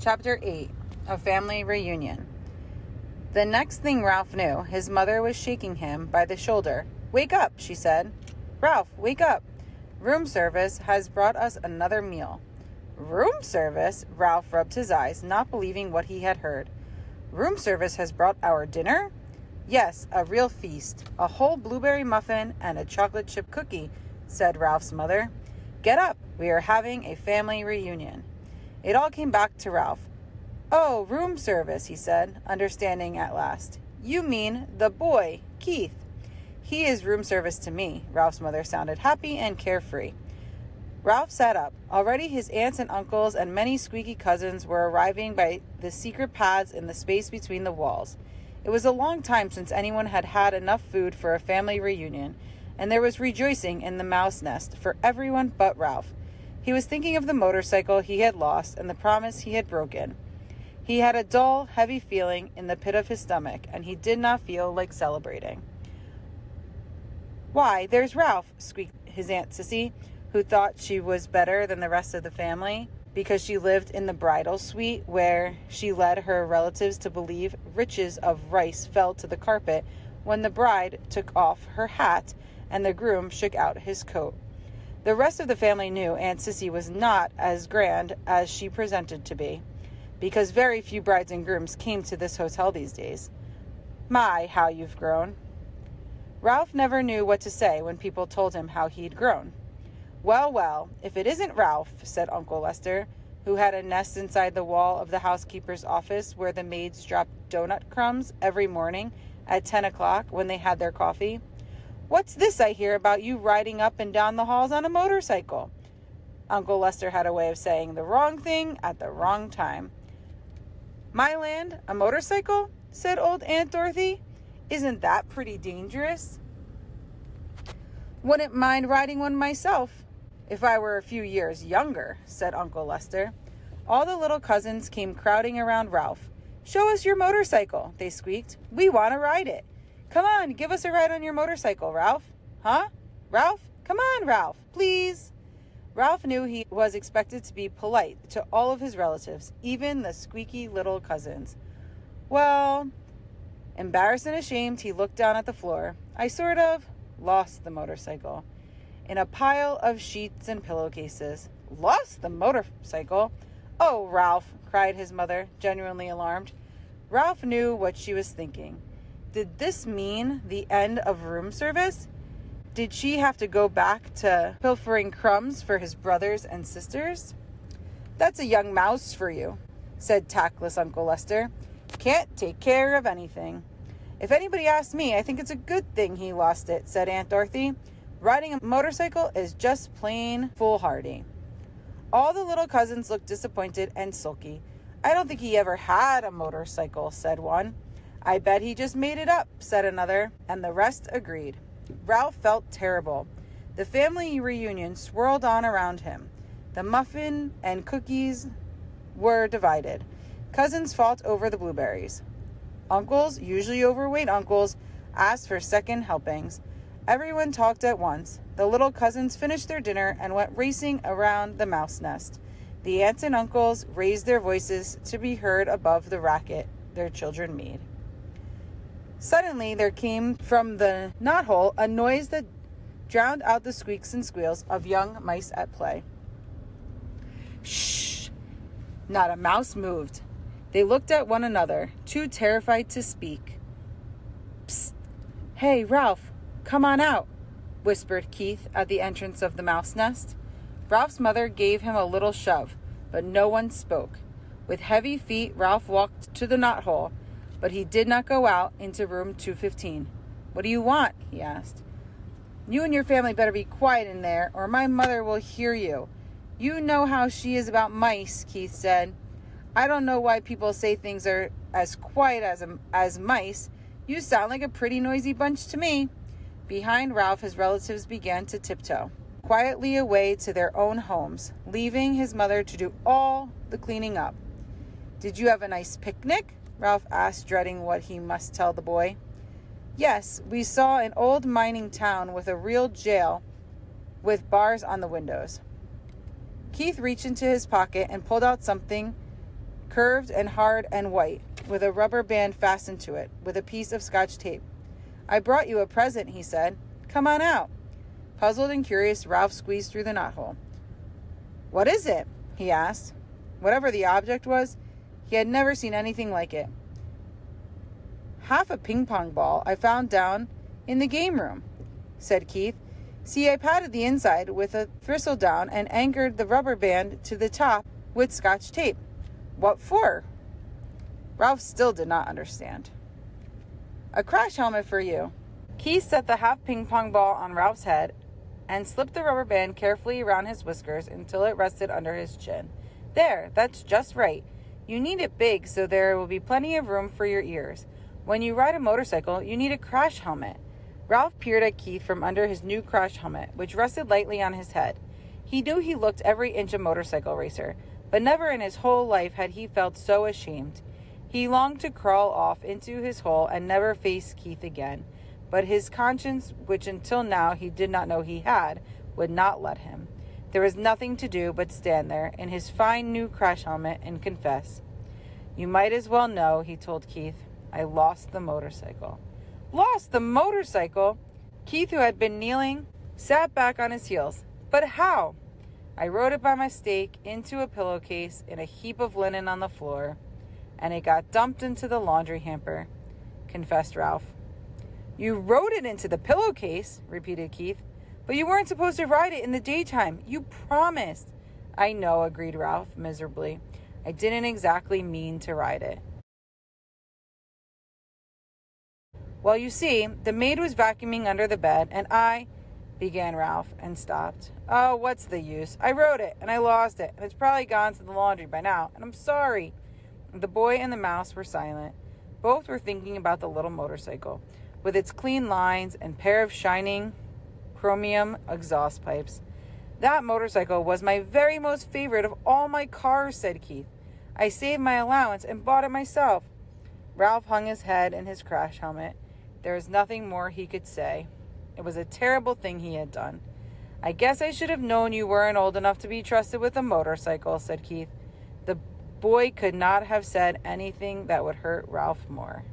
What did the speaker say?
Chapter 8, A Family Reunion. The next thing Ralph knew, his mother was shaking him by the shoulder. "Wake up," she said. "Ralph, wake up. Room service has brought us another meal." Room service? Ralph rubbed his eyes, not believing what he had heard. Room service has brought our dinner? Yes, a real feast. A whole blueberry muffin and a chocolate chip cookie, said Ralph's mother. Get up. We are having a family reunion. It all came back to Ralph. "Oh, room service," he said, understanding at last. "You mean the boy, Keith." "He is room service to me." Ralph's mother sounded happy and carefree. Ralph sat up. Already his aunts and uncles and many squeaky cousins were arriving by the secret paths in the space between the walls. It was a long time since anyone had had enough food for a family reunion, and there was rejoicing in the mouse nest for everyone but Ralph. He was thinking of the motorcycle he had lost and the promise he had broken. He had a dull, heavy feeling in the pit of his stomach, and he did not feel like celebrating. "Why, there's Ralph," squeaked his Aunt Sissy, who thought she was better than the rest of the family because she lived in the bridal suite where she led her relatives to believe riches of rice fell to the carpet when the bride took off her hat and the groom shook out his coat. The rest of the family knew Aunt Sissy was not as grand as she presented to be, because very few brides and grooms came to this hotel these days. "My, how you've grown." Ralph never knew what to say when people told him how he'd grown. Well, if it isn't Ralph," said Uncle Lester, who had a nest inside the wall of the housekeeper's office where the maids dropped donut crumbs every morning at 10 o'clock when they had their coffee. "What's this I hear about you riding up and down the halls on a motorcycle?" Uncle Lester had a way of saying the wrong thing at the wrong time. "My land, a motorcycle?" said old Aunt Dorothy. "Isn't that pretty dangerous?" "Wouldn't mind riding one myself if I were a few years younger," said Uncle Lester. All the little cousins came crowding around Ralph. "Show us your motorcycle," they squeaked. "We want to ride it. Come on, give us a ride on your motorcycle, Ralph." "Huh? Ralph? Come on, Ralph, please." Ralph knew he was expected to be polite to all of his relatives, even the squeaky little cousins. Well, embarrassed and ashamed, he looked down at the floor. "I sort of lost the motorcycle in a pile of sheets and pillowcases." "Lost the motorcycle? Oh, Ralph," cried his mother, genuinely alarmed. Ralph knew what she was thinking. Did this mean the end of room service? Did she have to go back to pilfering crumbs for his brothers and sisters? "That's a young mouse for you," said tactless Uncle Lester. "Can't take care of anything." "If anybody asks me, I think it's a good thing he lost it," said Aunt Dorothy. "Riding a motorcycle is just plain foolhardy." All the little cousins looked disappointed and sulky. "I don't think he ever had a motorcycle," said one. "I bet he just made it up," said another, and the rest agreed. Ralph felt terrible. The family reunion swirled on around him. The muffin and cookies were divided. Cousins fought over the blueberries. Uncles, usually overweight uncles, asked for second helpings. Everyone talked at once. The little cousins finished their dinner and went racing around the mouse nest. The aunts and uncles raised their voices to be heard above the racket their children made. Suddenly, there came from the knothole a noise that drowned out the squeaks and squeals of young mice at play. Shh! Not a mouse moved. They looked at one another, too terrified to speak. "Psst! Hey, Ralph, come on out," whispered Keith at the entrance of the mouse nest. Ralph's mother gave him a little shove, but no one spoke. With heavy feet, Ralph walked to the knothole, but he did not go out into room 215. "What do you want?" he asked. "You and your family better be quiet in there, or my mother will hear you. You know how she is about mice," Keith said. "I don't know why people say things are as quiet as mice. You sound like a pretty noisy bunch to me." Behind Ralph, his relatives began to tiptoe quietly away to their own homes, leaving his mother to do all the cleaning up. "Did you have a nice picnic?" Ralph asked, dreading what he must tell the boy. "Yes, we saw an old mining town with a real jail with bars on the windows." Keith reached into his pocket and pulled out something curved and hard and white, with a rubber band fastened to it, with a piece of Scotch tape. "I brought you a present," he said. "Come on out." Puzzled and curious, Ralph squeezed through the knothole. "What is it?" he asked. Whatever the object was, he had never seen anything like it. "Half a ping-pong ball I found down in the game room," said Keith. "See, I padded the inside with a thistledown and anchored the rubber band to the top with Scotch tape." "What for?" Ralph still did not understand. "A crash helmet for you." Keith set the half ping-pong ball on Ralph's head and slipped the rubber band carefully around his whiskers until it rested under his chin. "There, that's just right. You need it big so there will be plenty of room for your ears. When you ride a motorcycle, you need a crash helmet." Ralph peered at Keith from under his new crash helmet, which rested lightly on his head. He knew he looked every inch a motorcycle racer, but never in his whole life had he felt so ashamed. He longed to crawl off into his hole and never face Keith again, but his conscience, which until now he did not know he had, would not let him. There was nothing to do but stand there in his fine new crash helmet and confess. "You might as well know," he told Keith. "I lost the motorcycle." "Lost the motorcycle?" Keith, who had been kneeling, sat back on his heels. "But how?" "I rode it by mistake into a pillowcase in a heap of linen on the floor, and it got dumped into the laundry hamper," confessed Ralph. "You rode it into the pillowcase?" repeated Keith. "But you weren't supposed to ride it in the daytime. You promised." "I know," agreed Ralph miserably. "I didn't exactly mean to ride it." "Well, you see, the maid was vacuuming under the bed, and I," began Ralph, and stopped. "Oh, what's the use? I rode it, and I lost it, and it's probably gone to the laundry by now, and I'm sorry." The boy and the mouse were silent. Both were thinking about the little motorcycle, with its clean lines and pair of shining chromium exhaust pipes. "That motorcycle was my very most favorite of all my cars," said Keith. "I saved my allowance and bought it myself." Ralph hung his head in his crash helmet. There was nothing more he could say. It was a terrible thing he had done. "I guess I should have known you weren't old enough to be trusted with a motorcycle," said Keith. The boy could not have said anything that would hurt Ralph more.